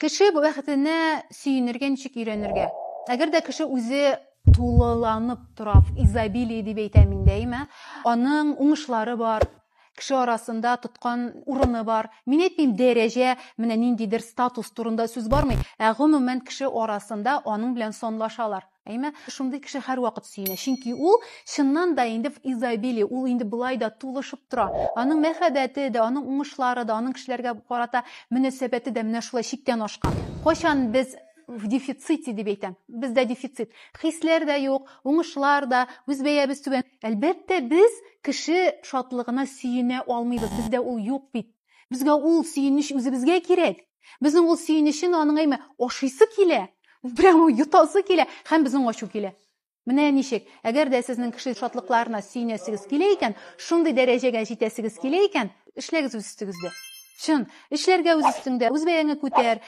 Кеше бу бәхетенә сөенергә ничек өйрәнергә? Әгәр дә кеше үзе тулыланып тора, изобилие дип әйтәм мин дәйме, аның уңышлары бар, кеше арасында тоткан урыны бар. Мин әйтмим дәрәҗә, менә ниндидер статус турында сүз бармый, гомумән кеше арасында аның белән санлашалар. Әйме, шундый кеше һәр вакыт сөенә. Чөнки ул чыннан да инде изобилие, ул инде булай да тулышып тора. Аның мәхәббәте дә, аның уңышлары да, аның кешеләргә карата мөнәсәбәте дә менә шулай чиктән ашкан. Кайчан без в дефиците дип әйтәм. Бездә дефицит. Хисләр дә юк, уңышлар да, үз бәябез түбән. Әлбәттә, без кеше шатлыгына сөенә алмыйбыз. Бездә ул юк бит. Безгә ул сөенеш үзебезгә кирәк. Безнең ул сөенешен аның әйме ашыйсы килә. Прямо йотасы килә, һәм безнең ачу килә. Менә ничек? Әгәр дә сезнең кеше шатлыкларына сөенәсегез килә икән, шундый дәрәҗәгә җитәсегез килә икән, эшләгез үз өстегездә. Чын, эшләргә үз өстеңдә, үз бәяңне күтәр.